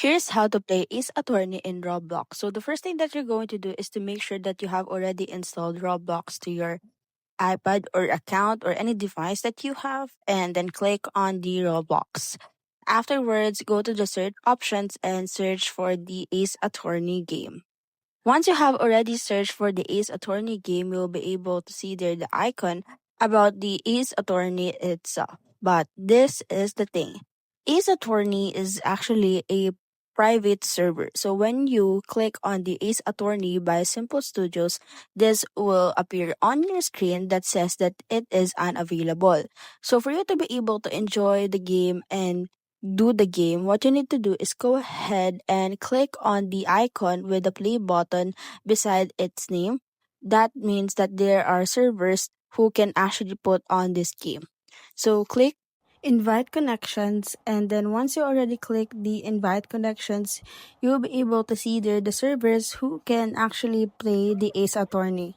Here's how to play Ace Attorney in Roblox. So the first thing that you're going to do is to make sure that you have already installed Roblox to your iPad or account or any device that you have, and then click on the Roblox. Afterwards, go to the search options and search for the Ace Attorney game. Once you have already searched for the Ace Attorney game, you'll be able to see there the icon about the Ace Attorney itself. But this is the thing. Ace Attorney is actually a private server. So when you click on the Ace Attorney by Simple Studios, this will appear on your screen that says that it is unavailable. So for you to be able to enjoy the game and do the game, what you need to do is go ahead and click on the icon with the play button beside its name. That means that there are servers who can actually put on this game. So click invite connections, and then once you already click the invite connections, you'll be able to see there the servers who can actually play the Ace Attorney.